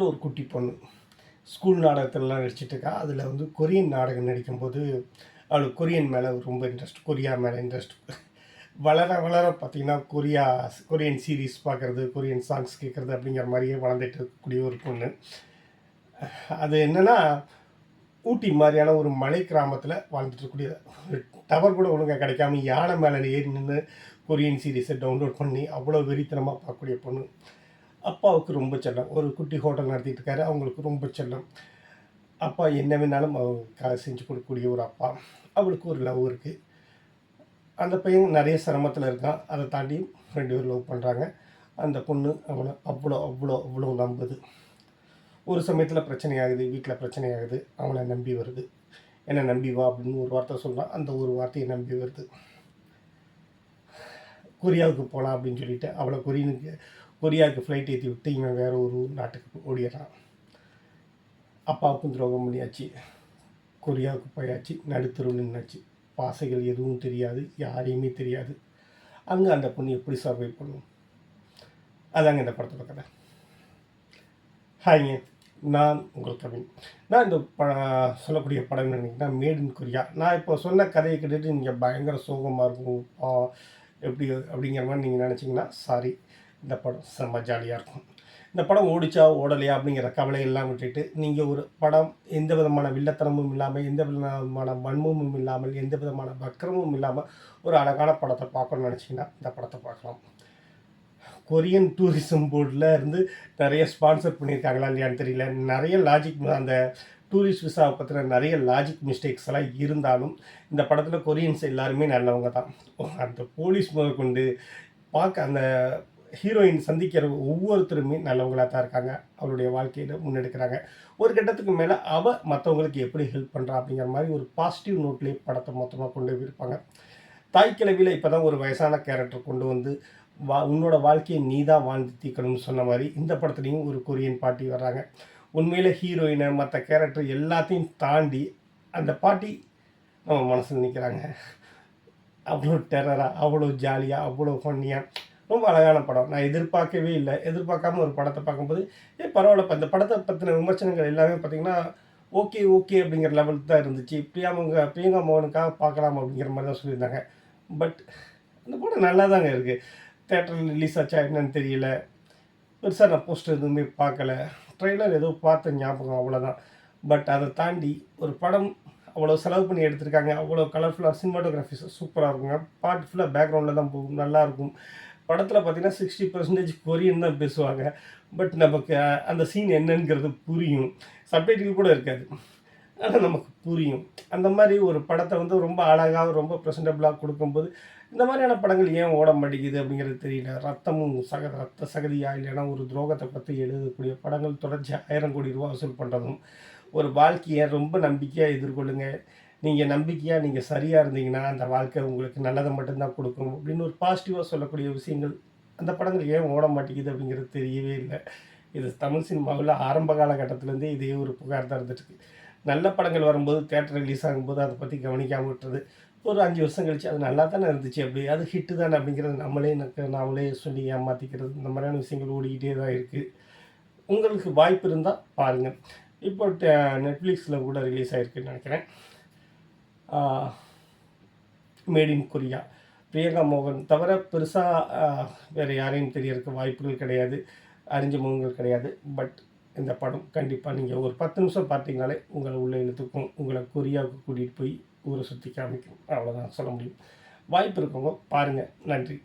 படத்தில் ஒரு குட்டி பொண்ணு ஸ்கூல் நாடகத்திலலாம் நடிச்சிட்ருக்கா. அதில் வந்து கொரியன் நாடகம் நடிக்கும்போது அவளுக்கு கொரியன் மேலே ரொம்ப இன்ட்ரெஸ்ட், கொரியா மேலே இன்ட்ரெஸ்ட். வளர வளர பார்த்திங்கன்னா கொரியன் சீரீஸ் பார்க்குறது, கொரியன் சாங்ஸ் கேட்குறது அப்படிங்கிற மாதிரியே வளர்ந்துட்டு இருக்கக்கூடிய ஒரு பொண்ணு. அது என்னென்னா, ஊட்டி மாதிரியான ஒரு மலை கிராமத்தில் வாழ்ந்துட்டுருக்கூடிய டவர் கூட ஒழுங்காக கிடைக்காம யானை மேலே ஏறி நின்று கொரியன் சீரீஸை டவுன்லோட் பண்ணி அவ்வளோ வெறித்தனமாக பார்க்கக்கூடிய பொண்ணு. அப்பாவுக்கு ரொம்ப செல்லம். ஒரு குட்டி ஹோட்டல் நடத்திட்டு இருக்காரு. அவங்களுக்கு ரொம்ப செல்லம். அப்பா என்ன வேணாலும் செஞ்சு கொடுக்கக்கூடிய ஒரு அப்பா. அவளுக்கு ஒரு லவ் இருக்குது. அந்த பையன் நிறைய சிரமத்தில் இருக்கான். அதை தாண்டி 2 பேரும் லவ் பண்ணுறாங்க. அந்த பொண்ணு அவனை அவ்வளோ அவ்வளோ அவ்வளோ நம்புது. ஒரு சமயத்தில் பிரச்சனையாகுது, வீட்டில் பிரச்சனையாகுது. அவனை நம்பி வருது. என்னை நம்பி வா அப்படின்னு ஒரு வார்த்தை சொல்கிறான். அந்த ஒரு வார்த்தையை நம்பி வருது. கொரியாவுக்கு போகலாம் அப்படின்னு சொல்லிட்டு அவளை கொரியாவுக்கு ஃப்ளைட் ஏற்றி விட்டு இவன் வேறு ஒரு நாட்டுக்கு ஓடிடுறான். அப்பாவுக்கும் துரோகம் பண்ணியாச்சு, கொரியாவுக்கு போயாச்சு, நடுத்தருவில் நின்னாச்சு. பாசைகள் எதுவும் தெரியாது, யாரையுமே தெரியாது. அங்கே அந்த பொண்ணு எப்படி சர்வை பண்ணும்? அதாங்க இந்த படத்தோட கதை. ஹாய்ங்க, நான் உங்கள் கவின். நான் இந்த சொல்லக்கூடிய படம் நினைக்கிட்டா மேட் இன் கொரியா. நான் இப்போ சொன்ன கதையை கேட்டுட்டு நீங்கள் பயங்கர சோகமாக இருக்கும் எப்படி அப்படிங்கிற மாதிரி நீங்கள் நினச்சிங்கன்னா சாரி. இந்த படம் செம்ம ஜாலியாக இருக்கும். இந்த படம் ஓடிச்சா ஓடலையா அப்படிங்கிற கவலையெல்லாம் விட்டுட்டு நீங்கள் ஒரு படம் எந்த விதமான வில்லத்தனமும் இல்லாமல், எந்த விதமான வன்மமும் இல்லாமல், எந்த விதமான வக்கரமும் இல்லாமல் ஒரு அழகான படத்தை பார்க்கணும்னு நினச்சிங்கன்னா இந்த படத்தை பார்க்கலாம். கொரியன் டூரிசம் போர்டில் இருந்து நிறைய ஸ்பான்சர் பண்ணியிருக்காங்களா இல்லையான்னு தெரியல. நிறைய லாஜிக் அந்த டூரிஸ்ட் விசாவை பற்றின நிறைய லாஜிக் மிஸ்டேக்ஸ் எல்லாம் இருந்தாலும் இந்த படத்தில் கொரியன்ஸ் எல்லாருமே நல்லவங்க தான். அந்த போலீஸ் முதற்கொண்டு பார்க்க அந்த ஹீரோயின் சந்திக்கிற ஒவ்வொருத்தருமே நல்லவங்களாக தான் இருக்காங்க. அவருடைய வாழ்க்கையில் முன்னெடுக்கிறாங்க. ஒரு கட்டத்துக்கு மேலே அவள் மற்றவங்களுக்கு எப்படி ஹெல்ப் பண்ணுறா அப்படிங்கிற மாதிரி ஒரு பாசிட்டிவ் நோட்லேயே படத்தை மொத்தமாக கொண்டு போயிருப்பாங்க. தாய்க்கிழவியில் இப்போ தான் ஒரு வயசான கேரக்டர் கொண்டு வந்து உன்னோட வாழ்க்கையை நீ தான் வாழ்ந்து தீக்கணும்னு சொன்ன மாதிரி இந்த படத்துலேயும் ஒரு கொரியன் பாட்டி வர்றாங்க. உண்மையில் ஹீரோயினை மற்ற கேரக்டர் எல்லாத்தையும் தாண்டி அந்த பாட்டி நம்ம மனசில் நிற்கிறாங்க. அவ்வளோ டெரராக, அவ்வளோ ஜாலியாக, அவ்வளோ ஃபன்னியாக, ரொம்ப அழகான படம். நான் எதிர்பார்க்கவே இல்லை. எதிர்பார்க்காம ஒரு படத்தை பார்க்கும்போது பரவாயில்ல. இப்போ இந்த படத்தை பற்றின விமர்சனங்கள் எல்லாமே பார்த்திங்கன்னா ஓகே அப்படிங்கிற லெவலுக்கு தான் இருந்துச்சு. பிரியங்கா மோகனுக்காக பார்க்கலாம் அப்படிங்கிற மாதிரி தான் சொல்லியிருந்தாங்க. பட் அந்த படம் நல்லா தாங்க இருக்குது. தேட்டரில் ரிலீஸ் ஆச்சா என்னன்னு தெரியல. பெருசாக நான் போஸ்டர் எதுவுமே பார்க்கல. ட்ரெய்லர் ஏதோ பார்த்த ஞாபகம், அவ்வளோதான். பட் அதை தாண்டி ஒரு படம் அவ்வளோ செலவு பண்ணி எடுத்திருக்காங்க. அவ்வளோ கலர்ஃபுல்லாக, சினிமாட்டோகிராஃபி சூப்பராக இருக்குங்க. பாட்டு ஃபுல்லாக பேக்ரவுண்டில் தான் போகும், நல்லாயிருக்கும். படத்தில் பார்த்திங்கன்னா 60% கொரியன் தான் பேசுவாங்க. பட் நமக்கு அந்த சீன் என்னங்கிறது புரியும். சப்டைட்டில் கூட இருக்காது, ஆனால் நமக்கு புரியும். அந்த மாதிரி ஒரு படத்தை வந்து ரொம்ப அழகாக, ரொம்ப ப்ரெசன்டபுளாக கொடுக்கும்போது இந்த மாதிரியான படங்கள் ஏன் ஓட மாட்டேங்குது அப்படிங்கிறது தெரியல. ரத்த சகதியாக இல்லைன்னா ஒரு துரோகத்தை பற்றி எழுதக்கூடிய படங்கள் தொடர்ச்சி 1000 கோடி ரூபா வசூல் பண்ணுறதும், ஒரு வாழ்க்கையை ரொம்ப நம்பிக்கையாக எதிர்கொள்ளுங்க. நீங்கள் நம்பிக்கையாக நீங்கள் சரியாக இருந்தீங்கன்னா அந்த வாழ்க்கை உங்களுக்கு நல்லதை மட்டும்தான் கொடுக்கும் அப்படின்னு ஒரு பாசிட்டிவாக சொல்லக்கூடிய விஷயங்கள் அந்த படங்கள் ஏன் ஓட மாட்டேங்குது அப்படிங்கிறது தெரியவே இல்லை. இது தமிழ் சினிமாவில் ஆரம்ப காலகட்டத்திலேருந்தே இதே ஒரு புகார் தான் இருந்துட்டுருக்கு. நல்ல படங்கள் வரும்போது தேட்டர் ரிலீஸ் ஆகும்போது அதை பற்றி கவனிக்காமல் விட்டுறது. ஒரு 5 வருஷம் கழிச்சு அது நல்லா தானே இருந்துச்சு, அப்படி அது ஹிட்டு தானே அப்படிங்கிறது நாமளே சொல்லி ஏமாற்றிக்கிறது. இந்த மாதிரியான விஷயங்கள் ஓடிக்கிட்டே தான் இருக்குது. உங்களுக்கு வாய்ப்பு இருந்தால் பாருங்கள். இப்போ நெட்ஃப்ளிக்ஸில் கூட ரிலீஸ் ஆகிருக்குன்னு நினைக்கிறேன். Made in Korea. பிரியங்கா மோகன் தவிர பெருசாக வேறு யாரையும் தெரியறதுக்கு வாய்ப்புகள் கிடையாது, அறிஞ்ச முகங்கள் கிடையாது. பட் இந்த படம் கண்டிப்பாக நீங்கள் ஒரு 10 நிமிஷம் பார்த்தீங்கனாலே உங்களை உள்ளே இழுத்துக்கும். உங்களை கொரியாவுக்கு கூட்டிகிட்டு போய் ஊரை சுற்றி காமிக்கும். அவ்வளோதான் சொல்ல முடியும். வாய்ப்பு இருக்கவங்க பாருங்கள். நன்றி.